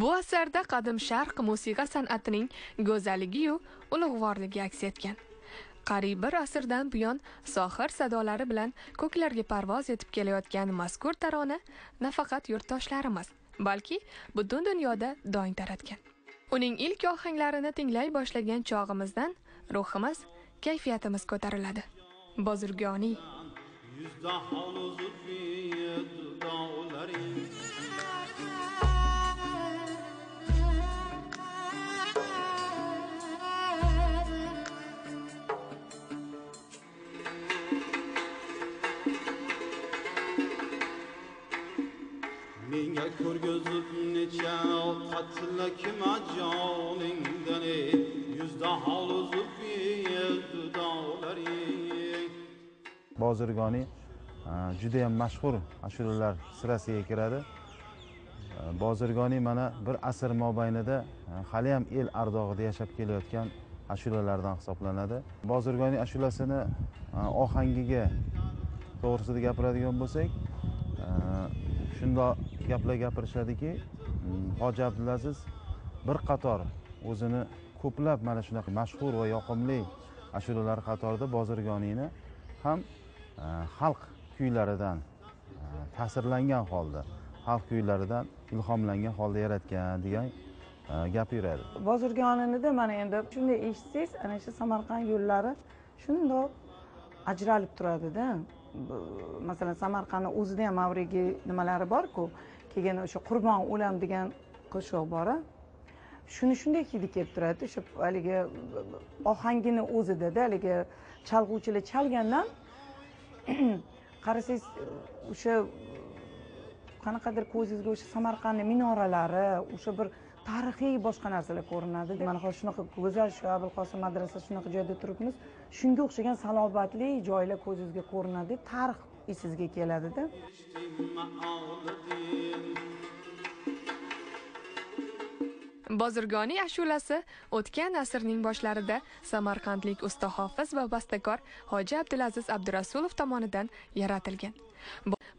Bu asarda qadim sharq musiqa san'atining go'zalligi-yu ulug'vorligi aks etgan. Qariyb bir asrdan buyon sohir sadolari bilan ko'klarga parvoz etib kelayotgan mazkur tarona nafaqat yurtdoshlarimiz, balki butun dunyoda dong taratgan. Uning ilk ohanglarini tinglay boshlagan chog'imizdan ruhimiz, kayfiyatimiz ko'tariladi. Bozorgoniy Menga ko'rgizib necha qatlak majoningdan yuzda holuzib dudolaring. Bozorgoniy juda ham mashhur ashulalar sirasiga kiradi. Bozorgoniy mana bir asr mobaynida hali ham el ardog'ida yashab kelayotgan ashulalardan hisoblanadi. Bozorgoniy ashulasini ohangiga to'g'risida gapiradigan bo'lsak, shundoq gaplar gapirishadiki, Hoji Abdulaziz bir qator o'zini ko'plab mana shunaqa mashhur va yoqimli ashulalar qatorida Bozorgoniyni ham xalq kuylaridan ta'sirlangan holda, xalq kuylaridan ilhomlangan holda yaratgan degan gap yuradi. Bozorgoniyda mana endi shunday eshitsangiz, ana shu Samarqand yo'llari shundoq ajralib turadi-da. Masalan, Samarqandning o'zida ham avrigi nimalari bor-ku, keyin o'sha Qurbon o'lam degan qo'shiq bor. Shuni shunday hidi kelib turadi, o'sha haligi ohangini o'zida-da, haligi chalg'uvchilar chalgandan qarasangiz o'sha qanaqadir ko'zingizga o'sha Samarqandning minoralari, o'sha bir tarixiy boshqa narsalar ko'rinadi. Mana hozir shunaqa go'zal shu Abulqosim madrasasi shunaqa joyda turibmiz. Shunga o'xshagan salobatli joylar ko'zingizga ko'rinadi, tarix esingizga keladi-da. Bozorgoniy ashulasi o'tgan asrning boshlarida Samarqandlik usta hofiz va bastakor Hoji Abdulaziz Abdurasulov tomonidan yaratilgan.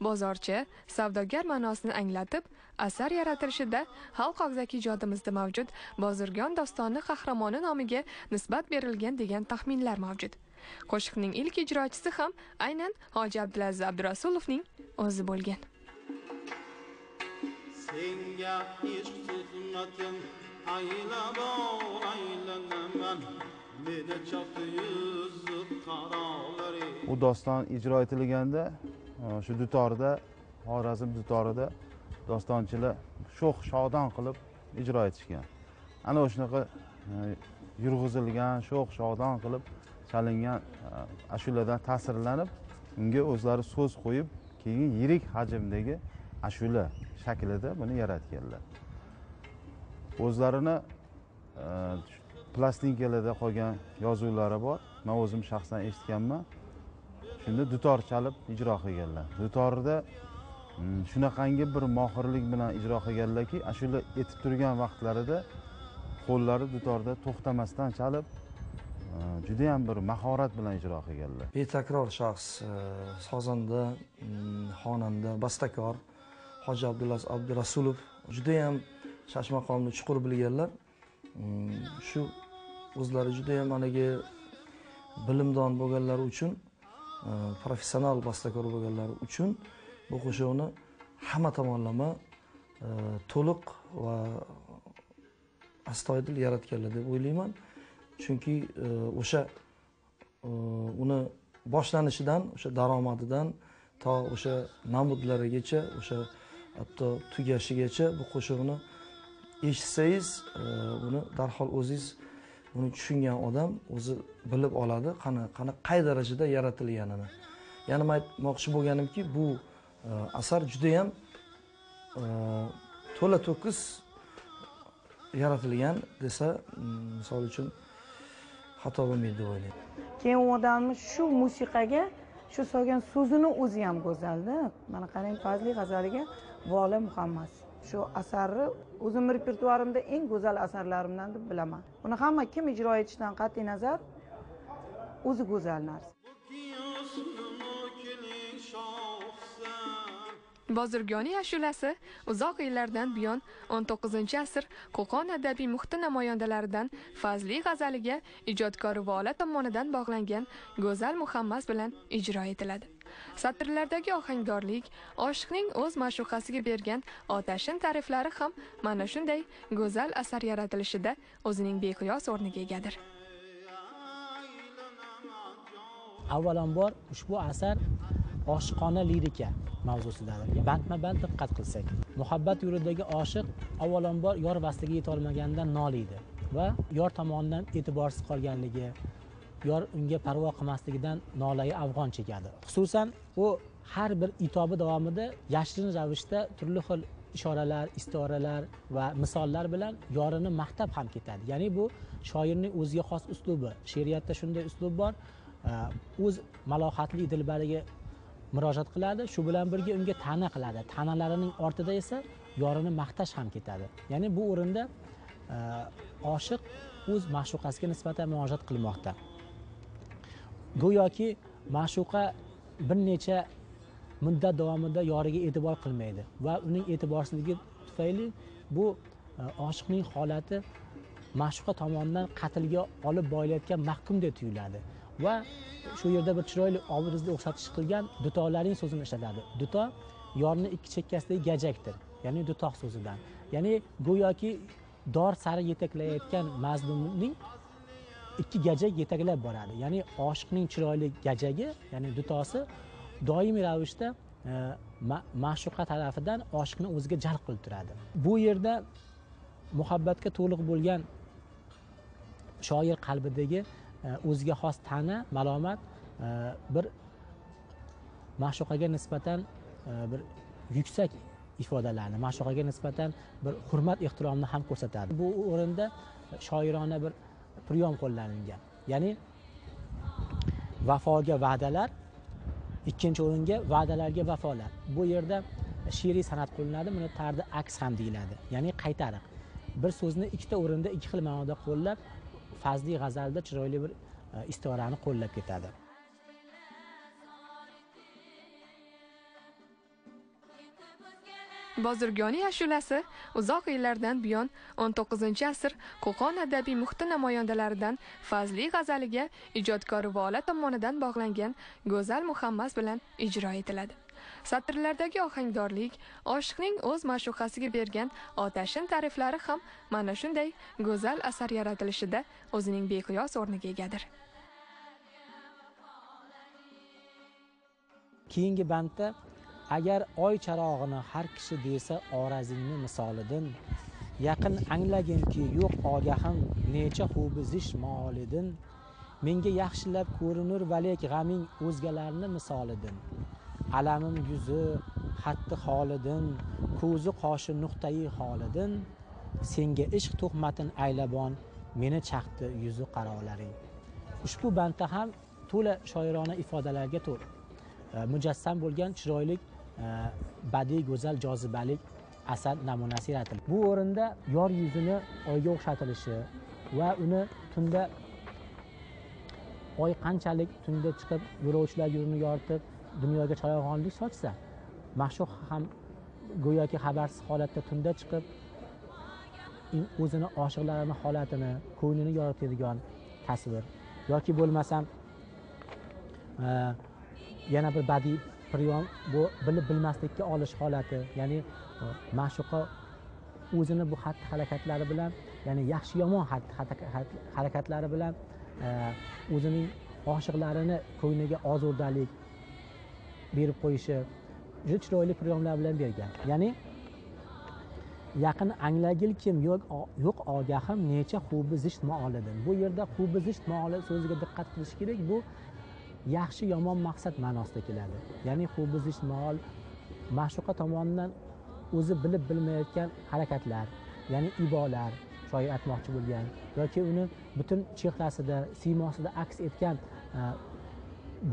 Bozorchi, savdogar ma'nosini anglatib, asar yaratilishida xalq og'zaki ijodimizda mavjud Bozorgon dostoni qahramoni nomiga nisbat berilgan degan taxminlar mavjud. Qo'shiqning ilk ijrochisi ham aynan Hoji Abdulaziz Abdurasulovning o'zi bo'lgan. Senga ishq tuhmatim aylanaman meni chaqdi yuzi qarolari. U doston ijro etilganda shu dutorda, Xorazm dutorida dostonchilar sho'x shodon qilib ijro etishgan. Ana o'shanaqa yurg'izilgan, sho'x shodon qilib chalingan ashuladan ta'sirlanib, unga o'zlari so'z qo'yib, keyin yirik hajmdagi ashula shaklida buni yaratganlar. O'zlarini plastinkalarda qolgan yozuvlari bor. Men o'zim shaxsan eshitganman. Shunda dutor chalib ijro qilganlar. Dutorda shunaqangi bir mohirlik bilan ijro qilganlarki, ashula etib turgan vaqtlarida qo'llari dutorda to'xtamasdan chalib, juda ham bir mahorat bilan ijro qilganlar. Betakror shaxs, sozanda, xonanda, bastakor Hoji Abdulaziz Abdurasulov juda ham shash maqomni chuqur bilganlar. Shu o'zlari juda ham haligi bilimdon bo'lganlari uchun, professional bastakor bo'lganlari uchun bu qo'shiqni hamma tomonlama to'liq va astoydil yaratganlar deb o'ylayman. Chunki o'sha uni boshlanishidan, o'sha daromadidan to o'sha namudlarigacha, o'sha hatto tugashigacha bu qo'shiqni eshitsangiz, buni darhol o'zingiz buni tushungan odam o'zi bilib oladi, qay darajada yaratilganini. Ya'ni men aytmoqchi bo'lganimki, bu asar juda ham to'la to'kis yaratilgan desa, misol uchun xato bo'lmaydi deb o'ylayman. Keyin u odamni shu musiqaga shu solgan so'zini o'zi ham go'zalda. Mana qarang, Fazli g'azaliga Vola Muhammad. Shu asarni o'zim repertuarimda eng go'zal asarlarimdan deb bilaman. Buni hamma kim ijro etishidan qat'iy nazar o'zi go'zal narsa. Bozorgoniy ashulasi uzoq yillardan buyon 19-asr Qo'qon adabiy muhiti namoyandalaridan Fazli g'azaliga ijodkor Vola tomonidan bog'langan Go'zal Muhammad bilan ijro etiladi. Satrlardagi ohangdorlik, oshiqning o'z ma'shuqasiga bergan otashin ta'riflari ham mana shunday go'zal asar yaratilishida o'zining beqiyos o'rniga egadir. Avvalambor ushbu asar oshiqona lirika mavzusidadir. Bandma-band diqqat qilsak, muhabbat yo'lidagi oshiq avvalambor yor vasliga yeta olmaganidan noliydi va yor tomonidan e'tiborsiz qolganligi, yor unga parvo qilmasligidan nolai afg'on chekadi. Xususan, u har bir itobi davomida yashirin ravishda turli xil ishoralar, istoralar va misollar bilan yorini maqtab ham ketadi. Ya'ni bu shoirning o'ziga xos uslubi. She'riyatda shunday uslub bor. O'z malohatli dilbariga murojaat qiladi, shu bilan birga unga ta'na qiladi. Ta'nalarining ortida esa yorini maqtash ham ketadi. Ya'ni bu o'rinda oshiq o'z ma'shuqasiga nisbatan murojaat qilmoqda. Go'yoki ma'shuqa bir necha muddat davomida yoriga e'tibor qilmaydi va uning e'tiborsizligi tufayli bu oshiqning holati ma'shuqa tomonidan qatlga olib borilayotgan mahkumdek tuyuladi. Va shu yerda bir chiroyli obrazga o'xshatish qilgan dutolarning so'zini ishlatadi. Duto yorning ikki chekkasidagi gajakdir, ya'ni dutoq so'zidan. Ya'ni go'yoki dor sari yetaklayotgan mazlumning ikki gajak yetaklab boradi. Ya'ni oshiqning chiroyli gajagi, ya'ni dutosi doimiy ravishda ma'shuqa tarafidan oshiqni o'ziga jalb qilib turadi. Bu yerda muhabbatga to'liq bo'lgan shoir qalbidagi o'ziga xos ta'na, malomat bir ma'shuqaga nisbatan bir yuksak ifodalarni, ma'shuqaga nisbatan bir hurmat ehtiromni ham ko'rsatadi. Bu o'rinda shoirona bir priyom qo'llanilgan. Ya'ni vafoga va'dalar, ikkinchi o'ringa va'dalarga vafolar. Bu yerda she'riy san'at qo'llanadi, buni tardi aks ham deyiladi. Ya'ni qaytariq. Bir so'zni ikkita o'rinda ikki xil ma'noda qo'llab, Fazli g'azalda chiroyli bir istorani qo'llab ketadi. Bozorgoniy ashulasi uzoq yillardan buyon 19-asr Qo'qon adabiy muhiti namoyandalaridan Fazli g'azaliga ijodkor Vola tomonidan bog'langan Go'zal Muhammad bilan ijro etiladi. Satrlardagi ohangdorlik, oshiqning o'z ma'shuqasiga bergan otashin ta'riflari ham mana shunday go'zal asar yaratilishida o'zining beqiyos o'rniga egadir. Keyingi bandda agar oy charog'ini har kishi desa Orazingni misolidan, yaqin anglaginki yo'q ogahim necha xubizish molidin, menga yaxshilab ko'rinur valek g'aming o'zgalarni misolidan, alamim yuzi xatti holidin, ko'zi qoshi nuqtai holidin, senga ishq tuhmatin aylabon meni chaqdi yuzi qarolaring. Ushbu bandda ham to'la shoirona ifodalarga to'la mujassam bo'lgan chiroyli badiiy go'zal jozibalik asar namunasi yaratildi. Bu o'rinda yor yuzini oyga o'xshatilishi va uni tunda oy qanchalik tunda chiqib yo'lovchilar yo'lini yoritib dunyoga charog'onlik sochsa, ma'shuq ham go'yoki xabarsiz holatda tunda chiqib o'zini oshiqlarini holatini, ko'nglini yoritadigan tasvir yoki bo'lmasam yana bir badiiy priyom bu bilib bilmaslikka olish holati, ya'ni ma'shuqa o'zini bu xatti harakatlari bilan, ya'ni yaxshi yomon xatti harakatlari bilan o'zining oshiqlarini ko'ngliga ozurdalik berib qo'yishi juda chiroyli priyomlar bilan bergan. Ya'ni yaqin anglagil kim yo'q ogahim necha xubizish mo'olidan. Bu yerda xubizish mo'oli so'ziga diqqat qilish kerak. Bu yaxshi yomon maqsad ma'nosida keladi. Ya'ni xubizish mo'ol ma'shuqa tomonidan o'zi bilib bilmayotgan harakatlar, ya'ni ibolar shoir aytmoqchi bo'lgan yoki uni butun chehrasida, siymosida aks etgan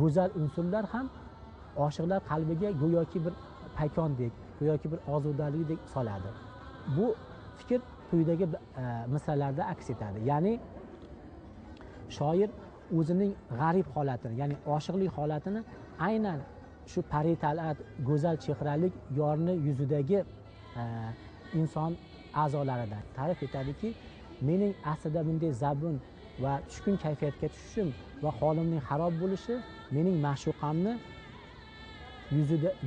go'zal unsurlar ham oshiqlar qalbiga go'yoki bir paykondek, go'yoki bir ozudalikdek soladi. Bu fikr quyidagi misralarda aks etadi. Ya'ni shoir o'zining g'arib holatini, ya'ni oshiqlik holatini aynan shu pari tal'at go'zal chehralik yorni yuzidagi inson a'zolaridan ta'rif etadiki, mening aslida bunday zabun va tushkun kayfiyatga tushishim va holimning xarob bo'lishi mening ma'shuqamni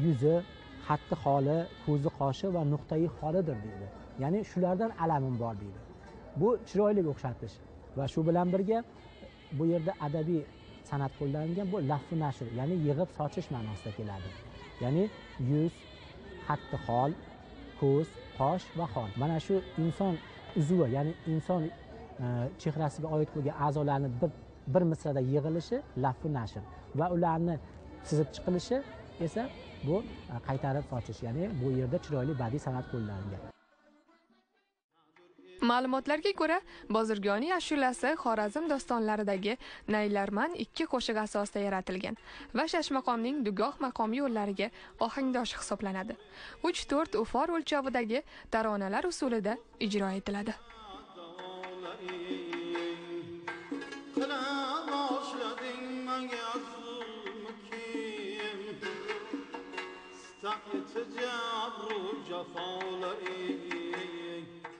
yuzi, xatti holi, ko'zi qoshi va nuqtai holidir deydi. Ya'ni shulardan alamim bor deydi. Bu chiroyli o'xshatish va shu bilan birga bu yerda adabiy san'at qo'llanilgan, bu lafzi nashr, ya'ni yig'ib sochish ma'nosida keladi. Ya'ni yuz, xatti hol, ko'z, qosh va hol. Mana shu inson uzvi, ya'ni inson chehrasiga oid bo'lgan a'zolarni bir misrada yig'ilishi lafzi nashr va ularni chizib chiqilishi esa bu qaytarib sochish, ya'ni bu yerda chiroyli badiiy san'at qo'llanilgan. Ma'lumotlarga ko'ra, Bozorgoniy ashulasi Xorazm dostonlaridagi Naylarman 2 qo'shiq asosida yaratilgan va Shashmaqomning Dugoh maqomi yo'llariga ohangdosh hisoblanadi. 3-4 ufor o'lchovidagi taronalar usulida ijro etiladi.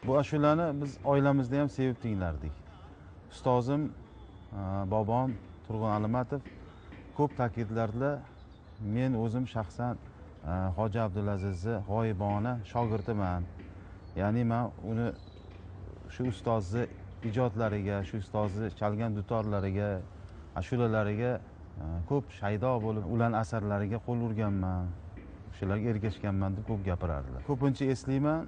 Bu ashulani biz oilamizda ham sevib tinglardik. Ustozim, bobom Turg'un Alimatov ko'p ta'kidlardilar. Men o'zim shaxsan Hoji Abdulazizni g'oyibona shogirdiman. Ya'ni men uni shu ustozni ijodlariga, shu ustozni chalgan dutorlariga, ashulalariga ko'p shaydo bo'lib, ularning asarlariga qo'l urganman. Shularga ergashganman deb ko'p gapirardilar. Ko'pincha eslayman,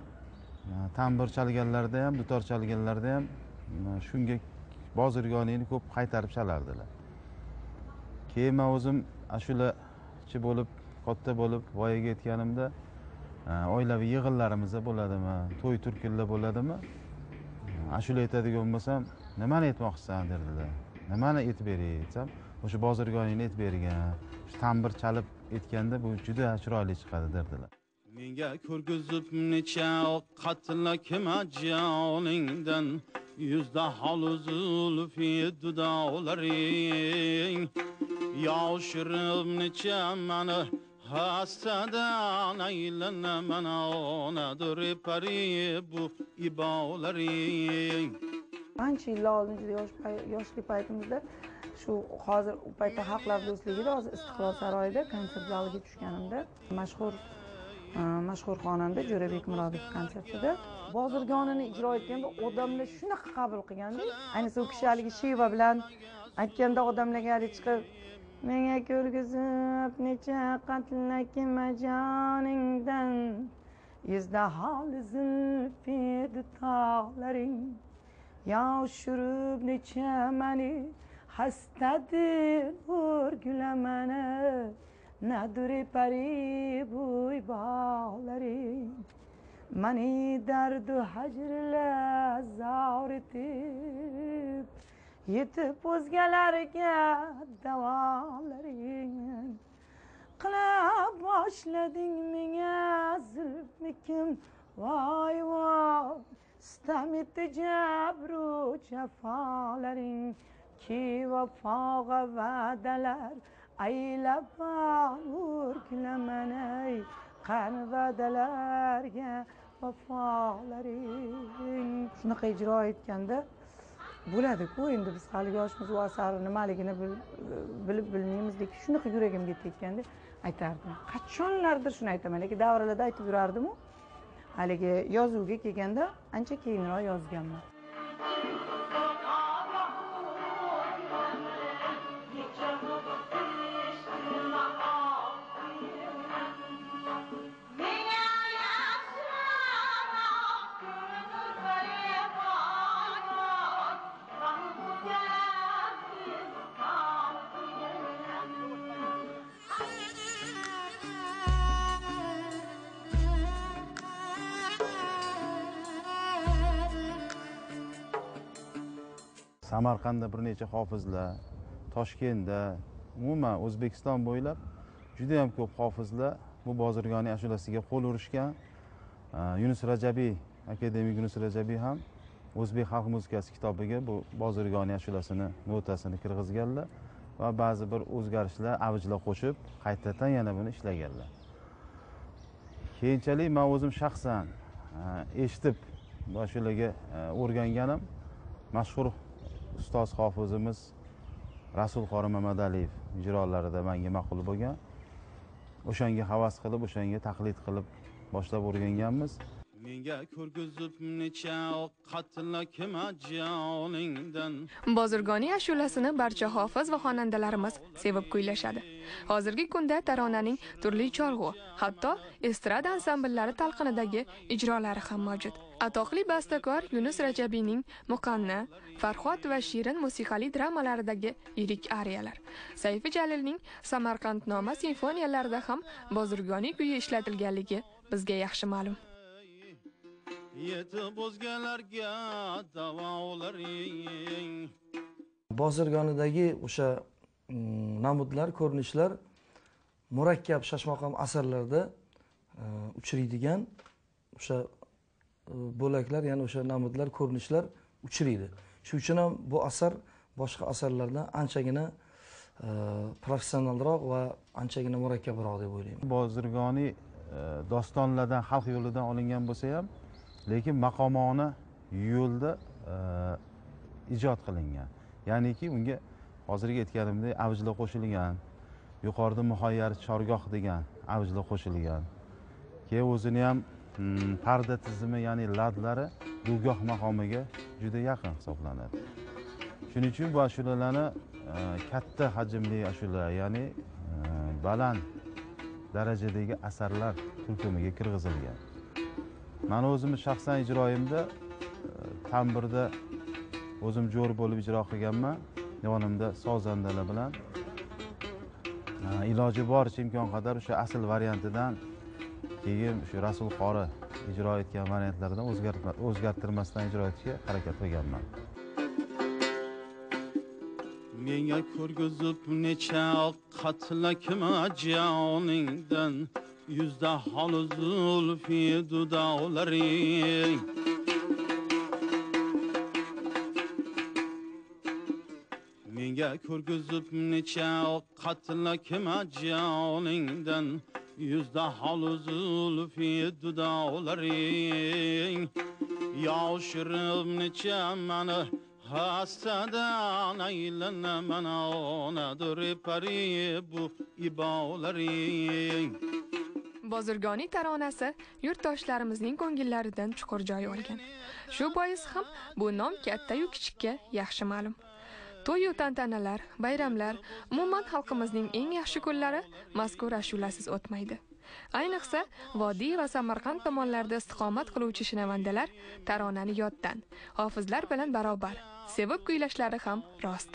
tambur chalganlarda ham, dutor chalganlarda ham shunga Bozorgoniyni ko'p qaytarib chalardilar. Keyin men o'zim ashulachi bo'lib, katta bo'lib voyaga yetganimda oilaviy yig'inlarimizda bo'ladimi, to'y turkunlar bo'ladimi? Ashula aytadigan bo'lsam, nimani aytmoqchisan derdilar. Nimani aytib beray desam, o'sha Bozorgoniyni aytib bergan. Shu tambur chalib aytganda bu juda chiroyli chiqadi derdilar. Menga ko'rgizib necha qatlakma joningdan, yuzda holu zulfi dudolaring, yoshirib necha mani hastadan aylanman, onadir pari bu ibolaring. Ancha yillar oldin yoshlik paytimizda shu hozir u paytda Xalqlar do'stligida, hozir Istiqlol saroyida konsert zaliga tushganimda mashhur xonanda Jo'rabek Murodov konsertida Bozorgonini ijro etganda odamlar shunaqa qabul qilganda, ayniqsa u kishi haligi Shiva bilan aytganda odamlarga chiqib, menga ko'rgizib necha qatlakma joningdan, yuzda hol zulfi dudolaring, yoshirib necha mani hastadir o'rgulamani, nadir pari bu ibolaring, mani dardu hajrlar zor etib, yetib o'zgalarga davolaring, qila boshlading menga zulmnikim, voy voy sitam etdi jabru jafolaring, ki vafoga va'dalar aylab o'rgulamanay, qani va'dalarga vafolaring. Shunaqa ijro etganda bo'ladi-ku, endi biz hali yoshmiz, u asarni nimaligini bilib bilmaymizlik, shunaqa yuragimga tekkanda aytardim. Qachonlardir shuni aytaman, lekin davralarda aytib yurardim-u. Haligi yozuvga kelganda ancha keyinroq yozganman. Samarqandda bir necha hofizlar, Toshkentda, umuman O'zbekiston bo'ylab juda ham ko'p hofizlar bu Bozorgoniy ashulasiga qo'l urishgan. Yunus Rajabiy, akademik Yunus Rajabiy ham O'zbek xalq muzikasi kitobiga bu Bozorgoniy ashulasini notasini kirgizganlar va ba'zi bir o'zgarishlar, avjlar qo'shib, qaytadan yana buni ishlaganlar. Keyinchalik men o'zim shaxsan eshitib va shularga o'rganganim mashhur ustoz hofizimiz Rasul qori Mamadaliyev ijrolarida menga ma'qul bo'lgan. O'shanga havas qilib, o'shanga taqlid qilib boshlab o'rganganmiz. Menga ko'rgizib necha qatla kema joningdan. Bozorgoniy ashulasini barcha hofiz va xonandalarimiz sevib kuylashadi. Hozirgi kunda taronaning turli cholg'u, hatto estrada ansambllari talqinidagi ijrolari ham mavjud. Atoqli bastakor Yunus Rajabiyning Muqanna, Farhod va Shirin musiqali dramalaridagi lirik ariyalar, Sayfi Jalilning Samarqandnoma simfoniyalarida ham bozorgoniy kuyi ishlatilganligi bizga yaxshi ma'lum. Yetib o'zgalarga da'volaring. Bozorgonidagi o'sha namudlar, ko'rinishlar murakkab shashmoqam asarlarda uchraydigan o'sha bo'laklar, ya'ni o'sha namudlar, ko'rinishlar uchraydi. Shuning uchun ham bu asar boshqa asarlardan anchagina professionalroq va anchagina murakkabroq deb o'ylayman. Bozorgoniy dostonlardan, xalq yo'lidan olingan bo'lsa ham, lekin maqomona yo'lda ijod qilingan. Ya'niki unga hozirgi aytganimdek avjlar qo'shilgan, yuqorida muhayyar chorgoh degan avjlar qo'shilgan. Keyin o'zini ham parda tizimi, ya'ni ladlari dugoh maqomiga juda yaqin hisoblanadi. Shuning uchun bu ashulalarni katta hajmli ashula, ya'ni baland darajadagi asarlar turkumiga kirgizilgan. Men o'zim shaxsan ijroyimda tamburda o'zim jo'r bo'lib ijro qilganman. Yonimda sozandalar bilan iloji boricha imkon qadar o'sha asl variantidan keyin shu Rasul qori ijro etgan variantlardan o'zgartirmasdan ijro etishga harakat qilganman. Menga ko'rgizib necha qatla kema joningdan, yuzda hol zulfi dudolaring. Menga ko'rgizib necha qatla kema joningdan, yuzda hol zulfi dudolaring. Yoshirib necha mani hastadan aylana mana onadir pari bu ibolaring. Bozorgoniy taronasi yurtdoshlarimizning ko'ngillaridan chuqur joy olgan. Shu bois ham bu nom katta-yu kichikka yaxshi ma'lum. To'y-yu tantanalar, bayramlar, umuman xalqimizning eng yaxshi kunlari mazkur ashulasiz o'tmaydi. Ayniqsa, Vodiy va Samarqand tomonlarida istiqomat qiluvchi shinavandalar taronani yoddan, hofizlar bilan barobar sevib kuylashlari ham rost.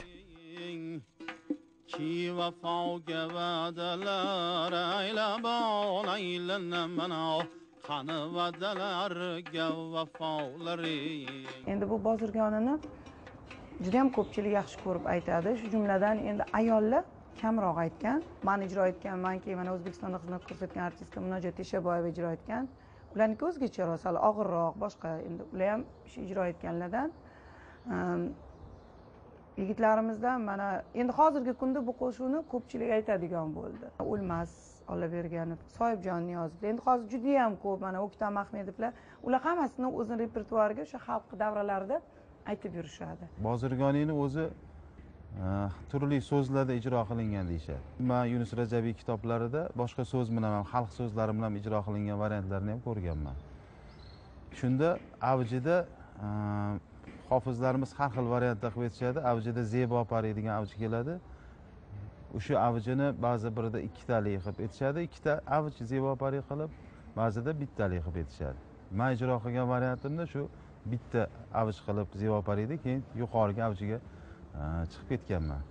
Ki vafoga va'dalar aylabon aylana mana qani va'dalarga vafolaring. Endi bu bozorgonini juda ham ko'pchilik yaxshi ko'rib aytadi. Shu jumladan endi ayollar kamroq aytgan. Men ijro etganmanki, mana O'zbekistonda xizmat ko'rsatgan artistka Munojot Teshaboyeva ijro etgan. Ularniki o'zgacha, sal og'irroq, boshqa. Endi ular ham shu ijro etganlardan yigitlarimizdan mana endi hozirgi kunda bu qo'shiqni ko'pchilik aytadigan bo'ldi. O'lmas Olaberganov, Soyibjon Niyozov. Endi hozir juda ham ko'p mana O'ktam Ahmedovlar, ular hammasini o'zining repertuariga o'sha xalq davralarida aytib yurishadi. Bozorgoniyni o'zi turli so'zlarda ijro qilingan deyishadi. Men Yunus Rajabiy kitoblarida boshqa so'z bilan ham, xalq so'zlari bilan ijro qilingan variantlarni ham ko'rganman. Shunda avjida hofizlarimiz har xil variantda qilib aytishadi. Avjida Zebo pari degan avj keladi. O'sha avjini ba'zi birida ikkitalik qilib aytishadi, ikkita avj Zebo pari qilib, ba'zida bittalik qilib aytishadi. Men ijro qilgan variantimda shu bitta avj qilib Zebo parida, keyin yuqoriga avjiga chiqib ketganman.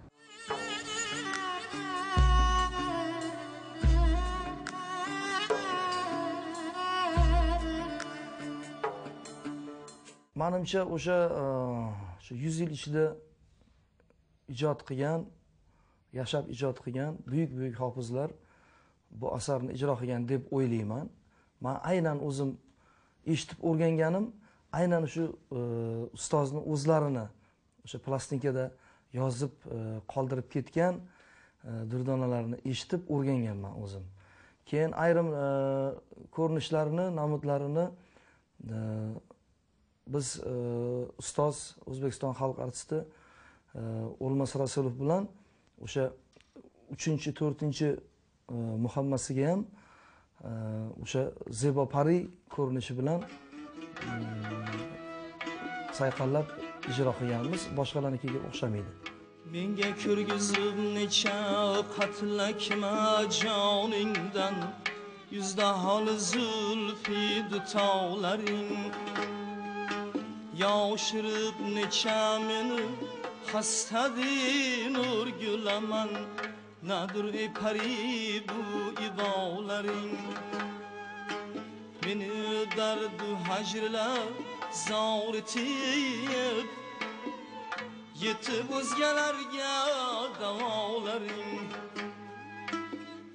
Menimcha o'sha 100 yil ichida ijod qilgan, yashab ijod qilgan buyuk hofizlar bu asarni ijro qilgan deb o'ylayman. Men aynan o'zim eshitib o'rganganim aynan shu ustozni o'zlarini o'sha plastinkada yozib qoldirib ketgan durdonalarni eshitib o'rganganman o'zim. Keyin ayrim ko'rinishlarini, namudlarini biz ustoz O'zbekiston xalq artisti O'lmas Rasulov bilan o'sha 3-4 muhammasiga ham o'sha Zebo Pari ko'rinishi bilan sayqallab ijro qilganmiz. Boshqalarnikiga o'xshamaydi. Menga ko'rgizib necha qatlakma joningdan, yuzda holi zulfi dutolaring, yoshirib necha meni xastadin o'rgulaman, nadir ey pari bu ibolaring. Meni dardu hajrlar zoritib, yetib o'zgalarga davolaring.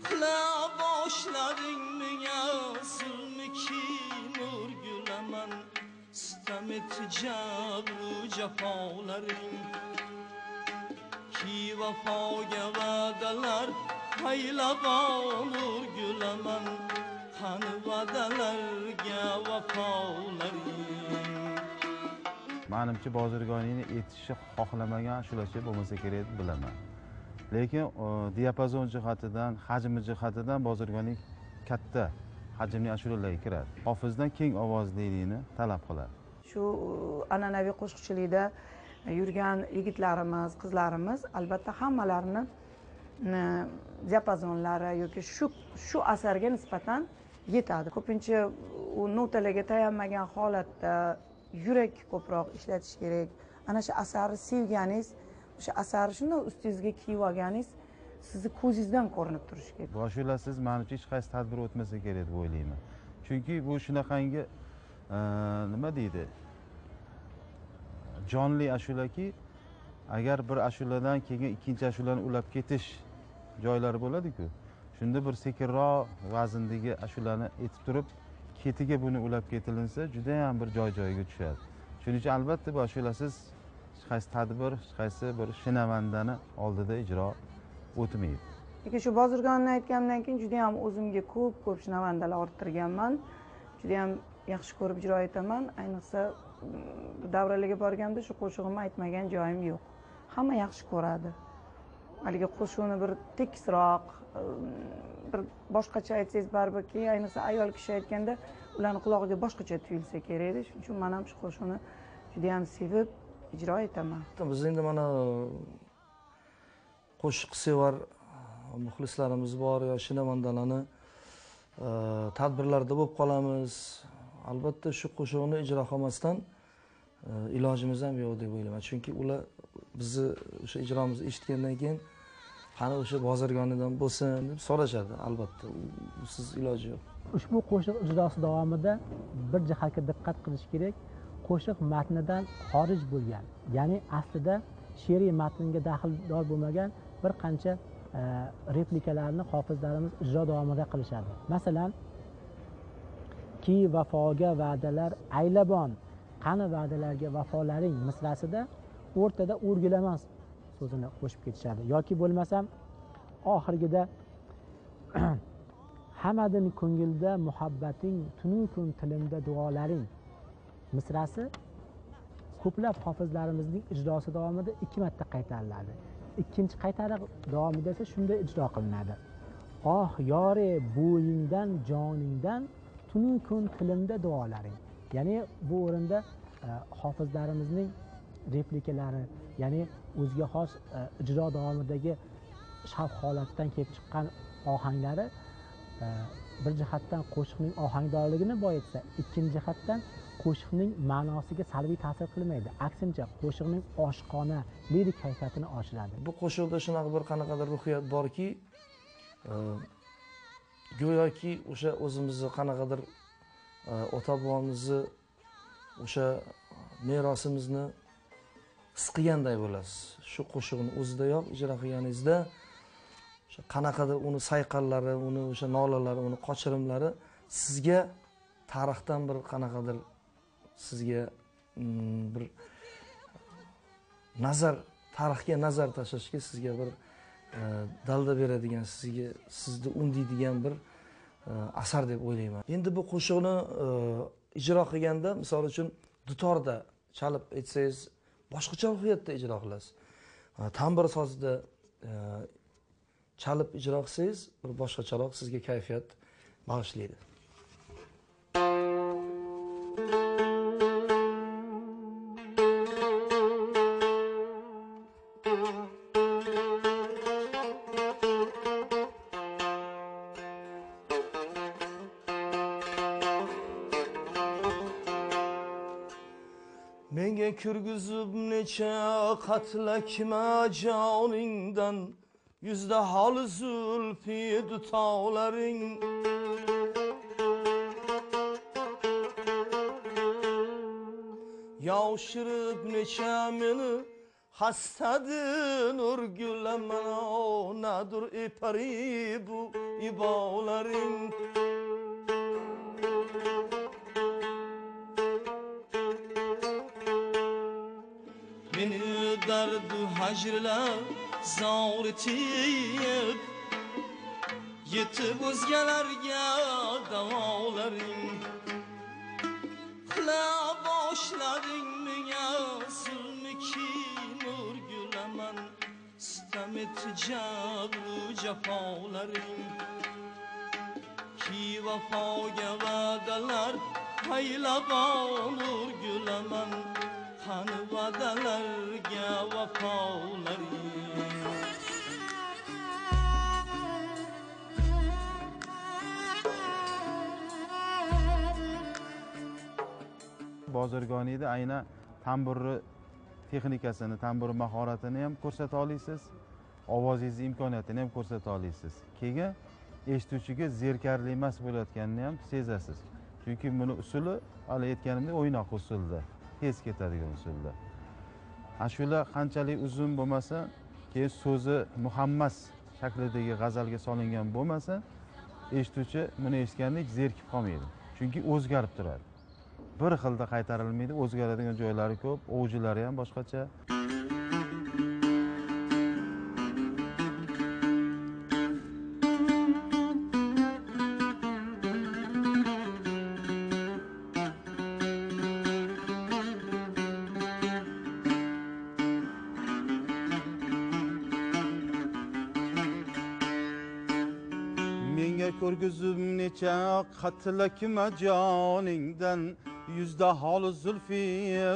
Qila boshlading menga zulmiki o'rgulaman, sitam etdi jabru jafolaring. Ki vafoga va'dalar haylabon o'rgulaman, qani va'dalarga vafolaring. Menimcha bozorgonini etishni xohlamagan ashulachi bo'lmasa kerak deb bilaman. Lekin diapazon jihatidan, hajmi jihatidan bozorgoning katta hajmli ashulalarga kiradi. Hofizdan keng ovozliligini talab qiladi. Shu an'anaviy qo'shiqchilikda yurgan yigitlarimiz, qizlarimiz albatta hammalarini diapazonlari yoki shu asarga nisbatan yetadi. Ko'pincha u notalarga tayanmagan holatda yurak ko'proq ishlatish kerak. Ana shu asarni sevganingiz, o'sha asarni shunday ustingizga kiyib olganingiz sizni ko'zingizdan ko'rinib turishi kerak. Bu ashulasiz menimcha hech qaysi tadbir o'tmasa kerak deb o'ylayman. Chunki bu shunaqangi nima deydi? Jonli ashulaki, agar bir ashuladan keyin ikkinchi ashulani ulab ketish joylari bo'ladi-ku. Shunda bir sekinroq vazndagi ashulani etib turib, ketiga buni ulab ketilinsa, juda ham bir joy-joyiga tushadi. Shuning uchun albatta bu ashulasiz hech qaysi tadbir, hech qaysi bir shinavandani oldida ijro o'tmaydi. Lekin shu bozorgonni aytgandan keyin juda ham o'zimga ko'p shinavandalar orttirganman. Juda ham yaxshi ko'rib ijro etaman. Ayniqsa davralarga borganda shu qo'shig'imni aytmagan joyim yo'q. Hamma yaxshi ko'radi. Haligi qo'shiqni bir tekisroq, bir boshqacha aytsangiz baribirki, ayniqsa ayol kishi aytganda ularning qulog'iga boshqacha tuyulsa kerak edi. Shuning uchun men ham shu qo'shiqni juda ham sevib ijro etaman. Biz endi mana qo'shiq sevar muxlislarimiz bor, yo shinavandalarni tadbirlarda bo'lib qolamiz. Albatta shu qo'shiqni ijro qilmasdan ilojimiz ham yo'q deb o'ylayman. Chunki ular bizni o'sha ijromizni eshitgandan keyin qani o'sha bozorgonidan bo'lsin deb so'rashadi. Albatta usiz iloji yo'q. Ushbu qo'shiq ijrosi davomida bir jihatga diqqat qilish kerak. Qo'shiq matnidan xorij bo'lgan, ya'ni aslida she'riy matnga daxldor bo'lmagan bir qancha replikalarni hofizlarimiz ijro davomida qilishadi. Masalan, ki vafoga va'dalar aylabon, qani va'dalarga vafolaring misrasida o'rtada o'rgilaman so'zini qo'shib ketishadi. Yoki bo'lmasam oxirgida hammadin ko'ngilda muhabbating, tunu kun tilimda duolaring misrasi ko'plab hofizlarimizning ijrosi davomida 2 marta qaytariladi. Ikkinchi qaytariq davomida esa shunday ijro qilinadi. Oh yore bo'yingdan joningdan tunu kun tilimda duolaring. Ya'ni bu o'rinda hofizlarimizning replikalari, ya'ni o'ziga xos ijro davomidagi shavq holatdan kelib chiqqan ohanglari bir jihatdan qo'shiqning ohangdorligini boyitsa, ikkinchi jihatdan qo'shiqning ma'nosiga salbiy ta'sir qilmaydi. Aksincha, qo'shiqning oshqona, lirik kayfiyatini oshiradi. Bu qo'shiqda shunaqa bir qanaqadir ruhiyat borki, go'yoki o'sha o'zimizni qanaqadir ota-bobomizni o'sha merosimizni his qilganday bo'lasiz. Shu qo'shiqni o'zidayoq ijro qilganingizda o'sha qanaqadir uni sayqallari, uni o'sha nolalari, uni qochirimlari sizga tarixdan bir qanaqadir sizga bir nazar tarixga nazar tashlashga sizga bir dalda beradigan, sizni undaydigan bir asar deb o'ylayman. Endi bu qo'shiqni ijro qilganda, misol uchun dutorda chalib aytsangiz, boshqacha ruhiyatda ijro qilasiz. Tambur sozida chalib ijro qilsangiz, bir boshqacharoq sizga kayfiyat bag'ishlaydi. Menga kirgizib necha qatlakma joningdan, yuzda hol zulfi dutolaring. Yavshirib necha meni hastadin urgulamana, nadur ipari bu ibolaring. Meni dardu hajrlar zauritib, yetib o'zgalarga davolaring. Qila boshlading menga zulmiki nurgulaman, sitam etdi jabru jafolaring. Ki vafoga va'dalar paylabon nurgulaman, qani va'dalarga vafolaring. Bozorgoniyda aynan tamburni texnikasini, tambur mahoratini ham ko'rsata olasiz, ovozingiz imkoniyatini ham ko'rsata olasiz. Keyin eshituvchiga zerkarli emas bo'layotganini ham sezasiz. Chunki buni usuli, hali aytganimdek, o'ynoq usulda, tez ketadigan usulda. Ashula qanchalik uzun bo'lmasa, keyin so'zi muhammas shaklidagi g'azalga solingan bo'lmasa, eshituvchi buni eshitganda zerikib qolmaydi. Chunki o'zgarib turadi. Bir xilda qaytarilmaydi, o'zgaradigan joylari ko'p, o'jilari ham boshqacha. Menga ko'rgizib necha qatlakma joningdan, yuzda hol zulfi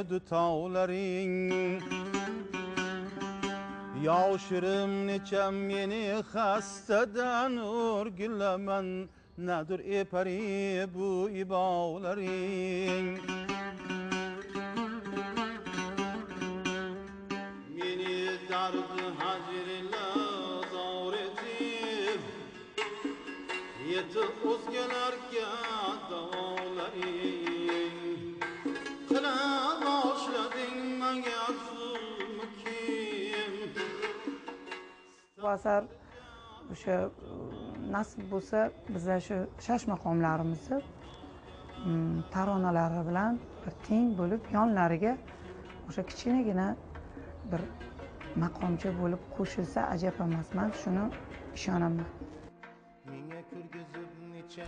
dutolaring. Yoshirim necha meni xastadan o'rgilaman, nadir epari bu ibolaring. Meni dardi hajrlar zauretib, yetib o'zgalarga davolaring. Qila boshlading menga zulmikim. Bu asar o'sha nasib bo'lsa bizlar shu shash maqomlarimizni taronalari bilan bir teng bo'lib, yonlariga o'sha kichkinagina bir maqomcha bo'lib qo'shilsa ajab emas. Men shuni ishonaman.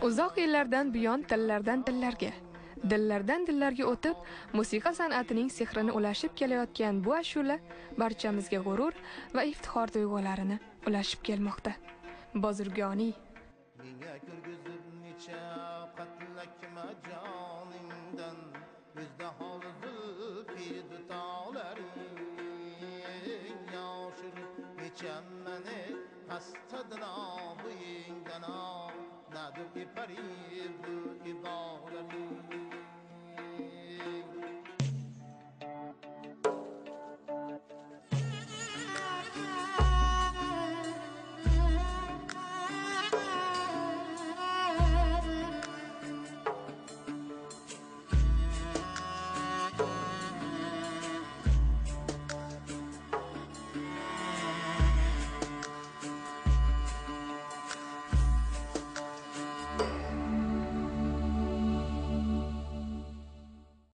Uzoq yillardan buyon tillardan tillarga, dillardan dillarga o'tib, musiqa san'atining sehrini ulashib kelayotgan bu ashula barchamizga g'urur va iftixor tuyg'ularini ulashib kelmoqda. Bozorgoniy. Menga ko'rgizib necha qatlakma joningdan, yuzda hol zulfi dutolaring. Yoshirib necha meni hastadin bo'yingdan, nadir ipari bu ibolaring.